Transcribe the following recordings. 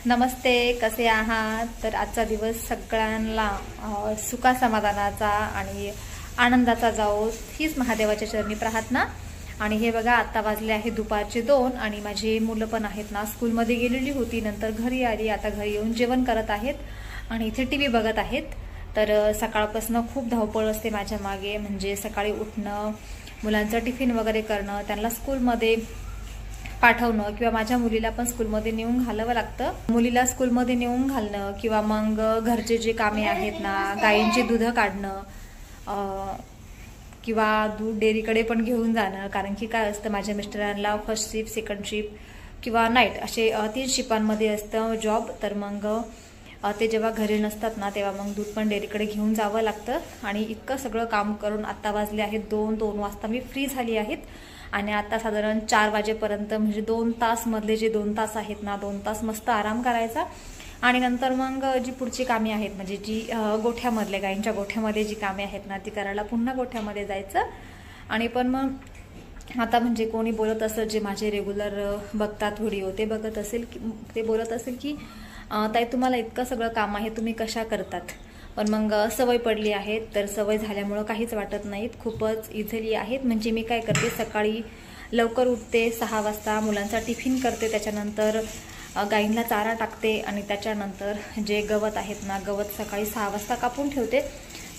नमस्ते, कसे आहात? तर आजचा दिवस सगळ्यांना सुखा समाधानाचा आणि आनंदाचा जाओ हीच महादेवाच्या चरणी प्रार्थना। आणि हे बघा, आता वाजले आहे दुपारचे 2 आणि माझी मुलं पण आहेत ना, स्कूलमध्ये गेलेली होती, नंतर घरी आली, आता घरी येऊन जेवण करत आहेत आणि इथे टीव्ही बघत आहेत। तर सकाळपासून खूप धावपळ असते माझ्या मागे, म्हणजे सकाळी उठणं, मुलांचं टिफिन वगैरे करणं, त्यांना स्कूलमध्ये पाठवणं किंवा माझ्या मुलीला पण स्कूलमध्ये नेऊन घालावं लागतं। मुलीला स्कूलमध्ये नेऊन घालणं किंवा मग घरचे जे कामे आहेत ना, गायींचे दूध काढणं किंवा दूध डेअरीकडे पण घेऊन जाणं, कारण की काय असतं, माझ्या मिस्टरांना फर्स्ट शिफ्ट, सेकंड शिफ्ट किंवा नाईट असे 3 शिफ्टांमध्ये असतं जॉब। तर मग ते जेव्हा घरी नसतात ना, तेव्हा मग दूध पण डेअरीकडे घेऊन जावं लागतं। आणि इतकं सगळं काम करून आता वाजले आहेत 2 वाजता मी फ्री झाली आहेत आणि आता साधारण 4 वाजेपर्यंत, म्हणजे 2 तास मधले जे 2 तास आहेत ना, 2 तास मस्त आराम करायचा आणि नंतर मग जी पुढची कामे आहेत, म्हणजे जी गोठ्यामधले गायींच्या गोठ्यामध्ये जी कामे आहेत ना, ती करायला पुन्हा गोठ्यामध्ये जायचं। आणि पण मग आता म्हणजे कोणी बोलत असेल, जे माझे रेग्युलर बघतात व्हिडिओ, ते बघत असेल की ते बोलत असेल की ताई तुम्हाला इतकं सगळं काम आहे, तुम्ही कशा करतात? पण मग सवय पडली आहे, तर सवय झाल्यामुळं काहीच वाटत नाहीत, खूपच इझिली आहेत। म्हणजे मी काय करते, सकाळी लवकर उठते, 6 वाजता मुलांचा टिफिन करते, त्याच्यानंतर गाईंना चारा टाकते आणि त्याच्यानंतर जे गवत आहेत ना, गवत सकाळी 6 वाजता कापून ठेवते,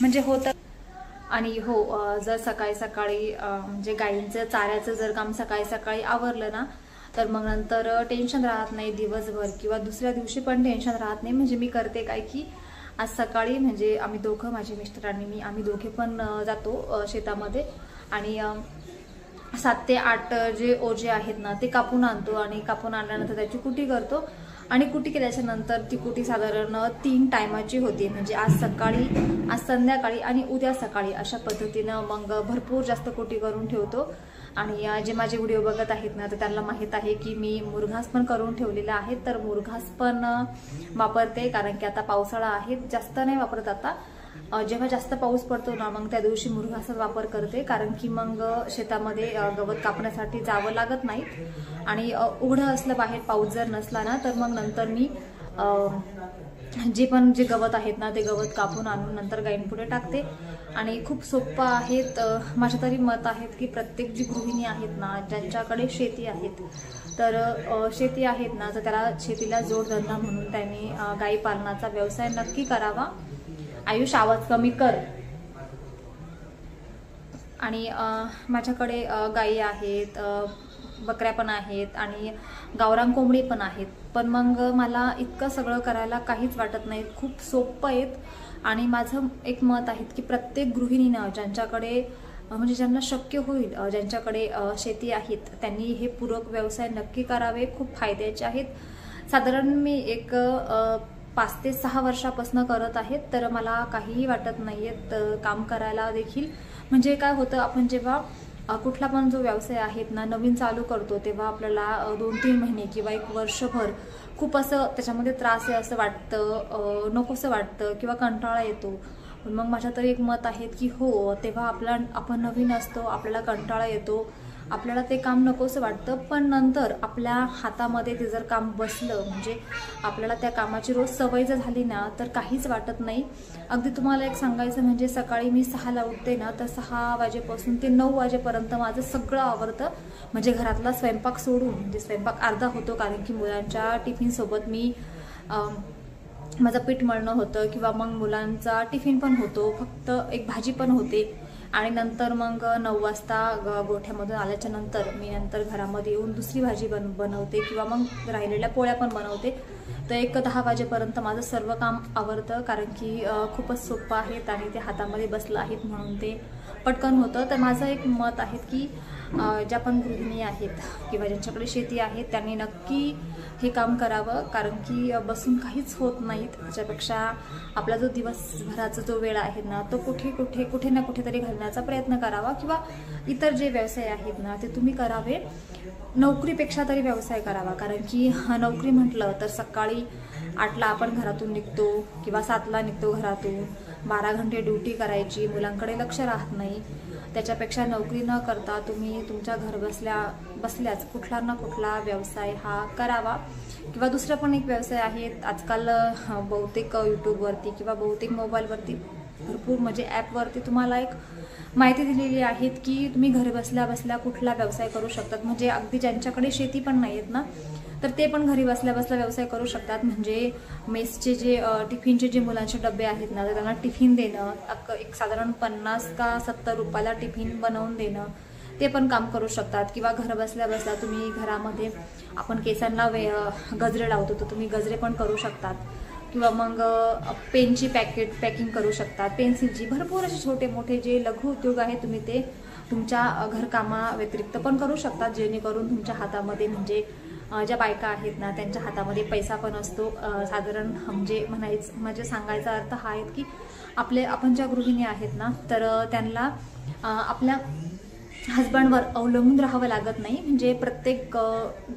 म्हणजे होतं। आणि हो, जर सकाळी सकाळी म्हणजे गाईंचं चाऱ्याचं जर काम सकाळी सकाळी आवरलं ना, तर मग नंतर टेन्शन राहत नाही दिवसभर, किंवा दुसऱ्या दिवशी पण टेन्शन राहत नाही। म्हणजे मी करते काय की आज सकाळी, म्हणजे आम्ही दोघं, माझे मिस्टर आणि मी, आम्ही दोघे पण जातो शेतामध्ये आणि 7 ते 8 जे ओझे आहेत ना, ते कापून आणतो आणि कापून आणल्यानंतर त्याची कुटी करतो आणि कुटी केल्याच्या नंतर ती कुटी साधारण 3 टायमाची होती, म्हणजे आज सकाळी, आज संध्याकाळी आणि उद्या सकाळी, अशा पद्धतीनं मग भरपूर जास्त कुटी करून ठेवतो। आणि जे माझे व्हिडिओ बघत आहेत ना, तर त्यांना माहित आहे की मी मुरघास पण करून ठेवलेला आहे, तर मुरघास पण वापरते, कारण की आता पावसाळा आहे, जास्त नाही वापरत आता। जेव्हा जास्त पाऊस पडतो ना, मग त्या दिवशी मुरघासच वापर करते, कारण की मग शेतामध्ये गवत कापण्यासाठी जावं लागत नाही आणि उघडं असलं बाहेर, पाऊस जर नसला ना, तर मग नंतर मी जे गवत आहेत ना, ते गवत कापून आणून नंतर गायींपुढे टाकते आणि खूप सोपं आहेत। माझ्या तरी मत आहेत की प्रत्येक जी गृहिणी आहेत ना, ज्यांच्याकडे शेती आहेत, तर शेती आहेत ना, तर त्याला शेतीला जोडधंदा म्हणून त्यांनी गायी पालनाचा व्यवसाय नक्की करावा। आयुष, आवाज कमी कर। आणि माझ्याकडे गायी आहेत, बकऱ्या पण आहेत आणि गावरान कोंबडी पण आहेत, पण मग मला इतकं सगळं करायला काहीच वाटत नाही, खूप सोपं आहेत। आणि माझं एक मत आहे की प्रत्येक गृहिणीनं, ज्यांच्याकडे म्हणजे ज्यांना शक्य होईल, ज्यांच्याकडे शेती आहेत, त्यांनी हे पूरक व्यवसाय नक्की करावे, खूप फायद्याचे आहेत। साधारण मी एक 5 ते 6 वर्षापासून करत आहेत, तर मला काहीही वाटत नाहीयेत काम करायला देखील। म्हणजे काय होतं, आपण जेव्हा कुठला पण जो व्यवसाय आहेत ना, नवीन चालू करतो, तेव्हा आपल्याला 2-3 महिने किंवा 1 वर्षभर खूप असं त्याच्यामध्ये त्रास आहे असं वाटतं, नकोसं वाटतं किंवा कंटाळा येतो। मग माझ्या तरी एक मत आहे की हो, तेव्हा आपण नवीन असतो, आपल्याला कंटाळा येतो, आपल्याला ते काम नकोसं वाटतं, पण नंतर आपल्या हातामध्ये ते जर काम बसलं, म्हणजे आपल्याला त्या कामाची रोज सवय जर झाली ना, तर काहीच वाटत नाही। अगदी तुम्हाला एक सांगायचं म्हणजे, सकाळी मी 6ला उठते ना, तर 6 वाजेपासून ते 9 वाजेपर्यंत माझं सगळं आवरतं, म्हणजे घरातला स्वयंपाक सोडून, म्हणजे स्वयंपाक अर्धा होतो, कारण की मुलांच्या टिफिनसोबत मी माझं पीठ मळणं होतं किंवा मग मुलांचा टिफिन पण होतो, फक्त एक भाजी पण होते। आणि नंतर मग 9 वाजता गोठ्यामधून आल्याच्या नंतर मी नंतर घरामध्ये येऊन दुसरी भाजी बनवते किंवा मग राहिलेल्या पोळ्या पण बनवते। तर एक 10 वाजेपर्यंत माझं सर्व काम आवरतं, कारण की खूपच सोपं आहेत आणि ते हातामध्ये बसलं आहेत म्हणून ते पटकन होतं। तर माझं एक मत आहे की ज्या पण गृहिणी आहेत किंवा ज्यांच्याकडे शेती आहे, त्यांनी नक्की हे काम करावं, कारण की बसून काहीच होत नाहीत। त्याच्यापेक्षा आपला जो दिवसभराचा जो वेळ आहे ना, तो कुठे ना कुठेतरी घालण्याचा प्रयत्न करावा, किंवा इतर जे व्यवसाय आहेत ना, ते तुम्ही करावे, नोकरीपेक्षा तरी व्यवसाय करावा। कारण की नोकरी म्हटलं तर सकाळी 8ला आपण घरातून निघतो किंवा 7ला निघतो घरातून, 12 घंटे ड्युटी करायची, मुलांकडे लक्ष राहत नाही, त्याच्यापेक्षा नोकरी न करता तुम्ही तुमच्या घर बसल्याच कुठला ना कुठला व्यवसाय हा करावा। किंवा दुसरा पण एक व्यवसाय आहेत आजकाल बहुतेक यूट्यूबवरती किंवा बहुतेक मोबाईलवरती भरपूर म्हणजे ॲपवरती तुम्हाला एक माहिती दिलेली आहेत की तुम्ही घर बसल्या कुठला व्यवसाय करू शकतात। म्हणजे अगदी ज्यांच्याकडे शेती पण नाही आहेत ना, तर ते पण घरी बसल्या व्यवसाय करू शकतात। म्हणजे मेसचे जे टिफिनचे जे मुलांचे डबे आहेत ना, तर त्यांना टिफिन देणं, एक साधारण 50 का 70 रुपयाला टिफिन बनवून देणं, ते पण काम करू शकतात। किंवा घर बसल्या तुम्ही घरामध्ये आपण केसांना गजरे लावतो तर तुम्ही गजरे पण करू शकतात। किंवा मग पेनची पॅकिंग करू शकतात, पेन्सिलची, भरपूर असे छोटे मोठे जे लघु उद्योग आहेत तुम्ही ते तुमच्या घरकामा व्यतिरिक्त पण करू शकतात, जेणेकरून तुमच्या हातामध्ये म्हणजे ज्या बायका आहेत ना त्यांच्या हातामध्ये पैसा पण असतो। साधारण म्हणजे सांगायचा अर्थ हा आहे की आपण ज्या गृहिणी आहेत ना, तर त्यांना आपल्या हस्बंडवर अवलंबून राहावं लागत नाही। म्हणजे प्रत्येक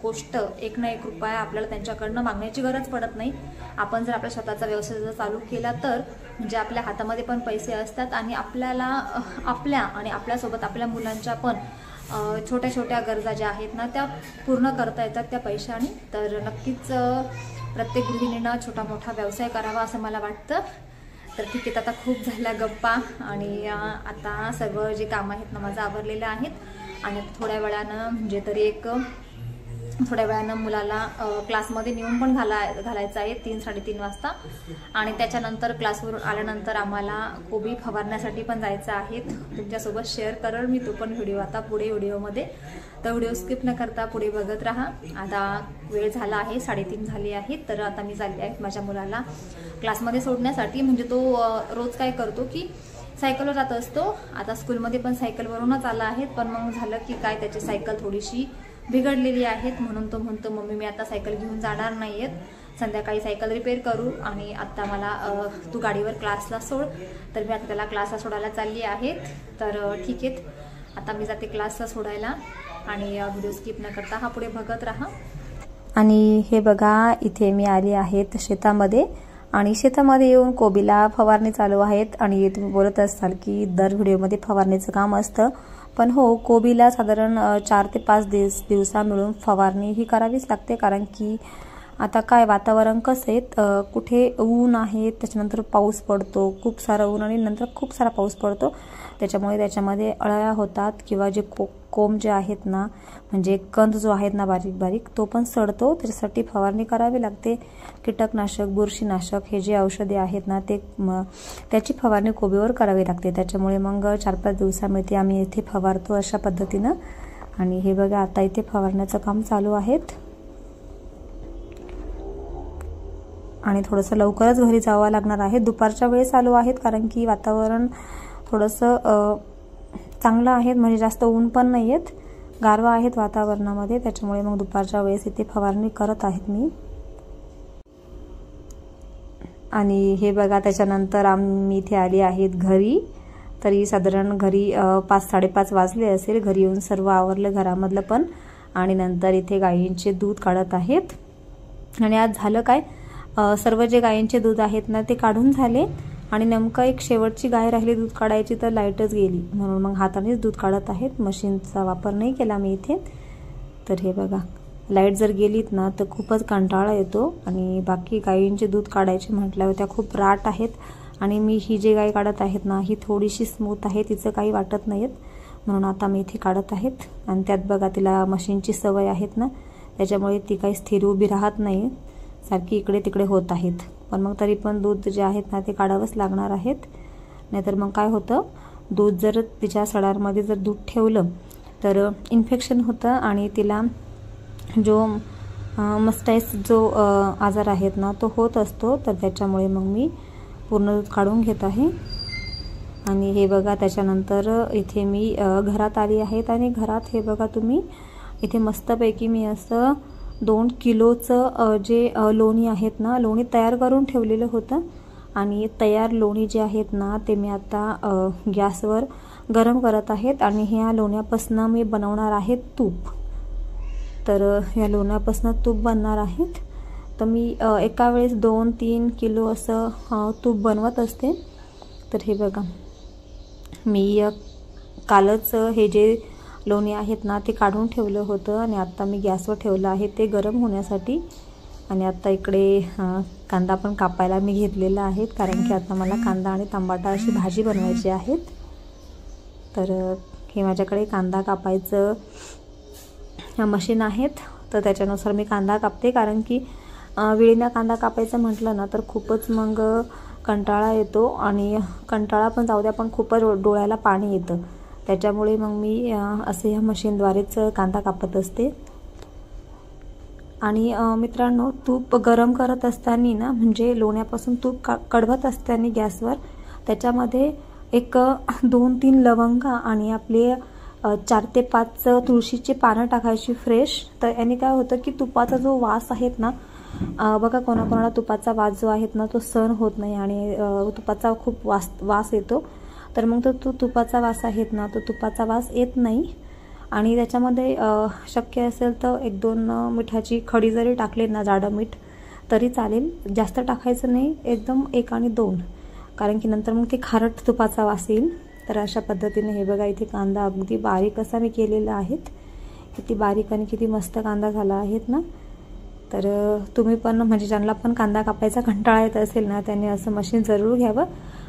गोष्ट एक ना एक रुपया आपल्याला त्यांच्याकडनं मागण्याची गरज पडत नाही। आपण जर आपल्या स्वतःचा व्यवसाय जर चालू केला तर म्हणजे आपल्या हातामध्ये पण पैसे असतात आणि आपल्याला आणि आपल्यासोबत आपल्या मुलांच्या पण छोट्या छोट्या गरजा ज्या आहेत ना त्या पूर्ण करता येतात त्या पैशाने। तर नक्कीच प्रत्येक गृहिणीनं छोटा मोठा व्यवसाय करावा असं मला वाटतं। तर ठीक आहे, आता खूप झाल्या गप्पा आणि आता सर्व जे काम आहेत ना माझं आवरलेलं आहेत आणि थोड्या वेळानं म्हणजे तरी थोड्या वेळानं मुलाला क्लासमध्ये नेऊन पण घालायचं आहे 3-3:30 वाजता। आणि त्याच्यानंतर क्लासवरून आल्यानंतर आम्हाला कोबी फवारण्यासाठी पण जायचं आहे। तुमच्यासोबत शेअर करेल मी तो पण व्हिडिओ आता पुढे व्हिडिओमध्ये, तर व्हिडिओ स्किप न करता पुढे बघत राहा। आता वेळ झाला आहे 3:30 झाली आहे, तर आता मी चालली आहे माझ्या मुलाला क्लासमध्ये सोडण्यासाठी। म्हणजे तो रोज काय करतो की सायकलवर जात असतो, आता स्कूलमध्ये पण सायकलवरूनच आला आहे, पण मग झालं की काय त्याची सायकल थोडीशी बिघडलेली आहेत म्हणून तो म्हणतो मम्मी मी आता सायकल घेऊन जाणार नाहीयेत, संध्याकाळी सायकल रिपेअर करू आणि आता मला तू गाडीवर क्लासला सोड। तर मी आता त्याला क्लासला सोडायला चालली आहे। तर ठीक आहे, आता मी जाते क्लासला सोडायला आणि व्हिडिओ स्किप न करता हा पुढे बघत राहा। आणि हे बघा इथे मी आली आहेत शेतामध्ये आणि शेतामध्ये येऊन कोबीला फवारणी चालू आहेत। आणि तुम्ही बोलत असाल की दर व्हिडिओमध्ये फवारणीचं काम असतं, पण हो कोबीला साधारण 4 ते 5 दिवसा मिळून फवारणी ही करावीच लागते। कारण की आता काय वातावरण कसं आहे, कुठे ऊन आहे त्याच्यानंतर पाऊस पडतो, खूप सारा ऊन आणि नंतर खूप सारा पाऊस पडतो, त्याच्यामुळे त्याच्यामध्ये अळ्या होतात किंवा जे कोंब जे आहेत ना म्हणजे कंद जो आहेत ना बारीक बारीक तो पण सडतो, त्याच्यासाठी फवारणी करावी लागते। कीटकनाशक, बुरशीनाशक हे जे औषधे आहेत ना ते त्याची फवारणी कोबीवर करावी लागते, त्याच्यामुळे मग 4-5 दिवसामध्ये आम्ही इथे फवारतो अशा पद्धतीनं। आणि हे बघा आता इथे फवारण्याचं काम चालू आहेत आणि थोडंसं लवकरच घरी जावं लागणार आहे, दुपारच्या वेळेस आलो आहेत कारण की वातावरण थोडंसं चांगलं आहे, म्हणजे जास्त ऊन पण नाही आहेत, गारवा आहेत वातावरणामध्ये, त्याच्यामुळे मग दुपारच्या वेळेस इथे फवारणी करत आहेत मी। आणि हे बघा त्याच्यानंतर आम्ही इथे आली आहेत घरी, तरी साधारण घरी 5-5:30 वाजले असेल। घरी येऊन सर्व आवरलं घरामधलं पण आणि नंतर इथे गायींचे दूध काढत आहेत। आणि आज झालं काय, सर्व जे गायींचे दूध आहेत ना ते काढून झाले आणि नेमकं एक शेवटची गाय राहिली दूध काढायची तर लाईटच गेली, म्हणून मग हातानेच दूध काढत आहेत, मशीनचा वापर नाही केला मी इथे। तर हे बघा लाईट जर गेलीत ना तर खूपच कंटाळा येतो आणि बाकी गायींचे दूध काढायचे म्हटल्यावर त्या खूप राट आहेत आणि मी ही जे गाय काढत आहेत ना ही थोडीशी स्मूथ आहे, तिचं काही वाटत नाहीत, म्हणून आता मी इथे काढत आहेत। आणि त्यात बघा तिला मशीनची सवय आहेत ना त्याच्यामुळे ती काही स्थिर उभी राहत नाही, सारखी इकडे तिकडे होत आहेत, पण मग तरी पण दूध जे आहेत ना ते काढावंच लागणार आहेत, नाहीतर मग काय होतं दूध जर तिच्या सडांमध्ये जर दूध ठेवलं तर इन्फेक्शन होतं आणि तिला जो मस्टाईस जो आजार आहेत ना तो होत असतो, तर त्याच्यामुळे मग मी पूर्ण दूध काढून घेत आहे। आणि हे बघा त्याच्यानंतर इथे मी घरात आली आहेत आणि घरात हे बघा तुम्ही इथे मस्तपैकी मी असं 2 किलोचं जे लोणी आहेत ना लोणी तयार करून ठेवलेलं होतं आणि तयार लोणी जे आहेत ना ते मी आता गॅसवर गरम करत आहेत आणि ह्या लोण्यापासून मी बनवणार आहे तूप। तर या लोण्यापासून तूप बनणार आहेत, तर मी एका वेळेस 2-3 किलो असं तूप बनवत असते। तर हे बघा मी कालच हे जे लोणी आहेत ना ते काढून ठेवलं होतं आणि आता मी गॅसवर ठेवलं आहे ते गरम होण्यासाठी. आणि आता इकडे कांदा पण कापायला मी घेतलेला आहे, कारण की आता मला कांदा आणि टमाटा अशी भाजी बनवायची आहेत. तर हे माझ्याकडे कांदा कापायचं मशीन आहेत, तर त्याच्यानुसार मी कांदा कापते. कारण की विळीनं कांदा कापायचं म्हटलं ना तर खूपच मग कंटाळा येतो आणि कंटाळा पण जाऊ द्या, पण खूपच डोळ्याला पाणी येतं. त्याच्यामुळे मग मी असे ह्या मशीनद्वारेच कांदा कापत असते. आणि मित्रांनो, तूप गरम करत असताना ना, म्हणजे लोण्यापासून तूप कढवत असताना गॅसवर त्याच्यामध्ये एक 2-3 लवंगा आणि आपले 4 ते 5 तुळशीची पानं टाकायची फ्रेश. तर याने काय होतं की तुपाचा जो वास आहेत ना, बघा कोणाकोणाला तुपाचा वास जो आहेत ना तो सहन होत नाही आणि तुपाचा खूप वास येतो. तर मग तो तुपाचा वास आहेत ना, तो तुपाचा वास येत नाही. आणि त्याच्यामध्ये शक्य असेल तर 1-2 मिठाची खडी जरी टाकले ना, जाडं मीठ तरी चालेल. जास्त टाकायचं नाही, एकदम 1 आणि 2, कारण की नंतर मग ते खारट तुपाचा वास येईल. तर अशा पद्धतीने हे बघा, इथे कांदा अगदी बारीक असा मी केलेला आहेत. किती बारीक आणि किती मस्त कांदा झाला आहेत ना. तर तुम्ही पण म्हणजे ज्यांना पण कांदा कापायचा कंटाळा येत असेल ना, त्यांनी असं मशीन जरूर घ्यावं.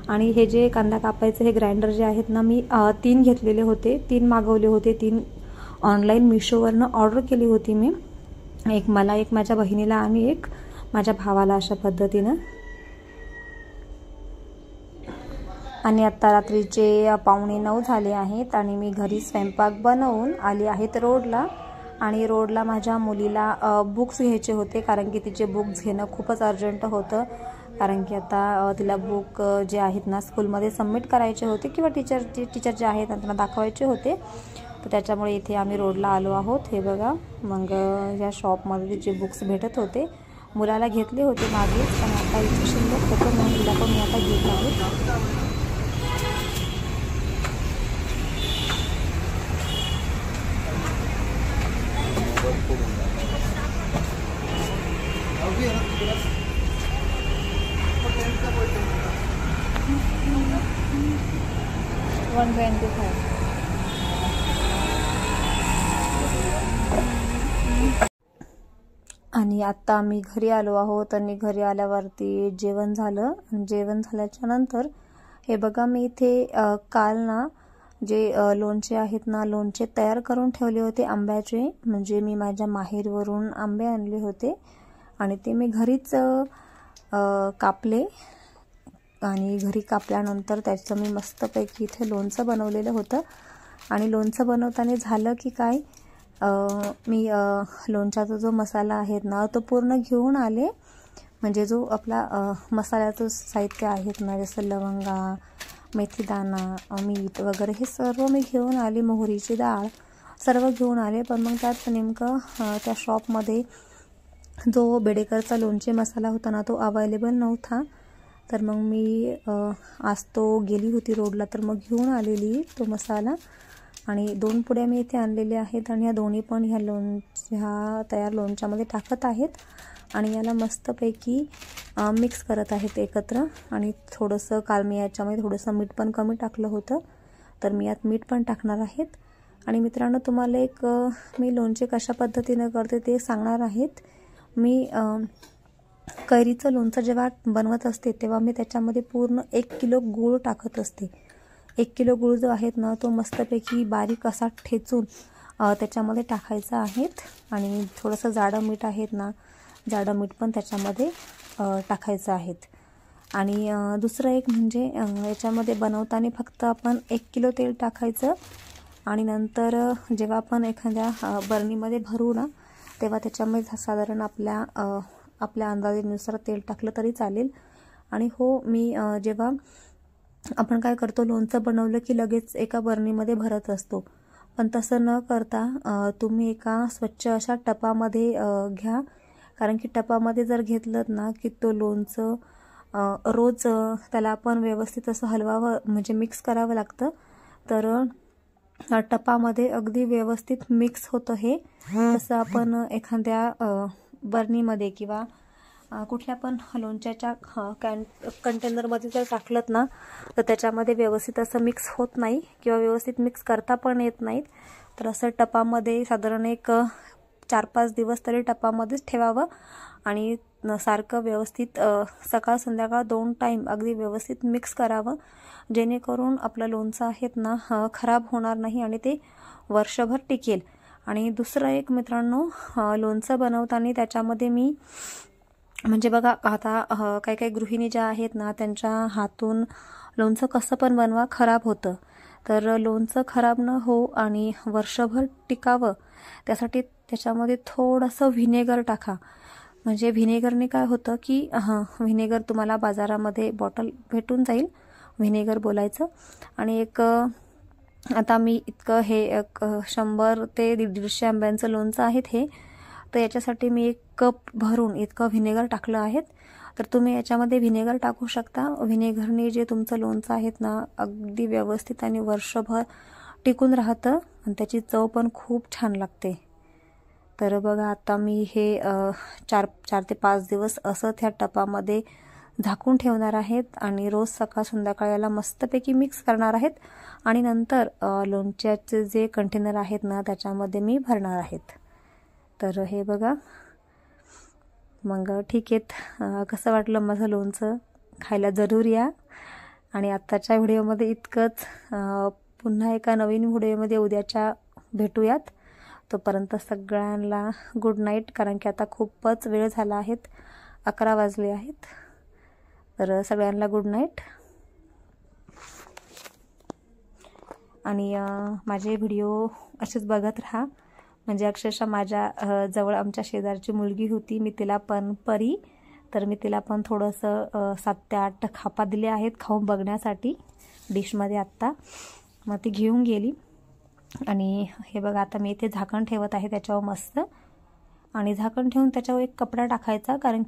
आणि हे जे कांदा कापायचं हे ग्राइंडर जे आहेत ना, मी 3 घेतलेले होते, 3 मागवले होते. 3 ऑनलाईन मिशोवरनं ऑर्डर केली होती मी. एक मला, एक माझ्या बहिणीला आणि एक माझ्या भावाला, अशा पद्धतीनं. आणि आत्ता रात्रीचे 8:45 झाले आहेत आणि मी घरी स्वयंपाक बनवून आली आहेत रोडला. आणि रोडला माझ्या मुलीला बुक्स घ्यायचे होते, कारण की तिचे बुक्स घेणं खूपच अर्जंट होतं. कारण की आता तिला बुक जे आहेत ना स्कूलमध्ये सबमिट करायचे होते, किंवा टीचर जे आहेत त्यांना दाखवायचे होते. तर त्याच्यामुळे इथे आम्ही रोडला आलो आहोत. हे बघा, मग या शॉपमध्ये तिचे बुक्स भेटत होते. मुलाला घेतले होते मागेच, पण आता इथे शिल्लक होतं म्हणून तिला पण मी आता घेत आहे. आणि आता आम्ही घरी आलो आहोत आणि घरी आल्यावरती जेवण झालं. जेवण झाल्याच्या नंतर हे बघा, मी इथे काल ना जे लोणचे आहेत ना, लोणचे तयार करून ठेवले होते आंब्याचे. म्हणजे मी माझ्या माहेरवरून आंबे आणले होते आणि ते मी घरीच कापले. आणि घरी कापल्यानंतर त्याचं मी मस्तपैकी इथे लोणचं बनवलेलं होतं. आणि लोणचं बनवताना झालं की काय, मी लोणच्याचा जो मसाला आहे ना तो पूर्ण घेऊन आले. म्हणजे जो आपला मसाल्याचं साहित्य आहेत ना, जसं लवंगा, मेथीदाणा, मीठ वगैरे हे सर्व मी घेऊन आले. मोहरीची डाळ सर्व घेऊन आले. पण मग त्यात नेमकं त्या शॉपमध्ये जो बेडेकरचा लोणचे मसाला होता ना तो अवेलेबल नव्हता. तर मग मी आज तो गेली होती रोडला, तर मग घेऊन आलेली तो मसाला. आणि 2 पुड्या मी इथे आणलेल्या आहेत आणि या दोन्ही पण ह्या तयार लोणच्यामध्ये टाकत आहेत. आणि याला मस्तपैकी मिक्स करत आहेत एकत्र. आणि थोडंसं काल मी याच्यामध्ये थोडंसं मीठ पण कमी टाकलं होतं, तर मी यात मीठ पण टाकणार आहेत. आणि मित्रांनो, तुम्हाला एक मी लोणचे कशा पद्धतीनं करते ते सांगणार आहेत. मी कैरीचं लोणचं जेव्हा बनवत असते तेव्हा मी त्याच्यामध्ये पूर्ण 1 किलो गूळ टाकत असते. 1 किलो गूळ जो आहेत ना तो मस्तपैकी बारीक असा ठेचून त्याच्यामध्ये टाकायचा आहेत. आणि थोडंसं जाडं मीठ आहेत ना, जाडं मीठ पण त्याच्यामध्ये टाकायचं आहेत. आणि दुसरं एक म्हणजे याच्यामध्ये बनवताना फक्त आपण 1 किलो तेल टाकायचं. आणि नंतर जेव्हा आपण एखाद्या बरणीमध्ये भरू ना, तेव्हा त्याच्यामध्ये साधारण आपल्या अंदाजानुसार तेल टाकलं तरी चालेल. आणि हो, मी जेव्हा आपण काय करतो, लोणचं बनवलं की लगेच एका बरणीमध्ये भरत असतो, पण तसं न करता तुम्ही एका स्वच्छ अशा टपामध्ये घ्या. कारण की टपामध्ये जर घेतलं ना की तो लोणचं रोज त्याला आपण व्यवस्थित असं हलवावं, म्हणजे मिक्स करावं लागतं. तर टपामध्ये अगदी व्यवस्थित मिक्स होतं हे. तसं आपण एखाद्या बरणीमध्ये किंवा कुठल्या पण लोणच्याच्या कंटेनरमध्ये जर टाकलं ना तर त्याच्यामध्ये व्यवस्थित असं मिक्स होत नाही किंवा व्यवस्थित मिक्स करता पण येत नाहीत. तर असं टपामध्ये साधारण एक 4-5 दिवस तरी टपामध्येच ठेवावं आणि सारखं व्यवस्थित सकाळ संध्याकाळ 2 टाईम अगदी व्यवस्थित मिक्स करावं, जेणेकरून आपलं लोणचं आहेत ना खराब होणार नाही आणि ते वर्षभर टिकेल. आणि दुसरं एक मित्रांनो, लोणचं बनवताना त्याच्यामध्ये मी म्हणजे बघा आता काही काही गृहिणी ज्या आहेत ना त्यांच्या हातून लोणचं कसं पण बनवा खराब होतं. तर लोणचं खराब न हो आणि वर्षभर टिकावं त्यासाठी त्याच्यामध्ये थोडंसं व्हिनेगर टाका. म्हणजे व्हिनेगरने काय होतं की व्हिनेगर तुम्हाला बाजारामध्ये बॉटल भेटून जाईल, व्हिनेगर बोलायचं. आणि एक आता मी इतकं हे 100 ते 150 आंब्यांचं लोणचं आहेत हे, तर याच्यासाठी मी 1 कप भरून इतकं व्हिनेगर टाकलं आहे. तर तुम्ही याच्यामध्ये व्हिनेगर टाकू शकता. व्हिनेगरने जे तुमचं लोणचं आहेत ना अगदी व्यवस्थित आणि वर्षभर टिकून राहतं आणि त्याची चव पण खूप छान लागते. तर बघा आता मी हे 4 ते 5 दिवस असं त्या टपामध्ये झाकून ठेवणार आहेत आणि रोज सकाळ संध्याकाळ याला मस्तपैकी मिक्स करणार आहेत आणि नंतर लोणच्याचे जे कंटेनर आहेत ना त्याच्यामध्ये मी भरणार आहेत. तर हे बघा, मग ठीक आहे. कसं वाटलं माझं लोणचं? खायला जरूर या. आणि आत्ताच्या व्हिडिओमध्ये इतकंच. पुन्हा एका नवीन व्हिडिओमध्ये उद्याच्या भेटूयात. तोपर्यंत सगळ्यांना गुड नाईट, कारण की आता खूपच वेळ झाला आहेत, 11 वाजले आहेत. तर सगळ्यांना गुड नाईट. आणि माझे व्हिडिओ असेच बघत राहा. म्हणजे अक्षरशः माझ्या जवळ आमच्या शेजारची मुलगी होती, मी तिला पण परी, तर मी तिला पण थोडंसं 7 ते 8 खापा दिले आहेत खाऊन बघण्यासाठी डिशमध्ये आत्ता. मग ती घेऊन गेली. आणि हे बघा आता मी इथे झाकण ठेवत आहे त्याच्यावर मस्त. आणि झाकण ठेवून त्याच्यावर एक कपडा टाकायचा, कारण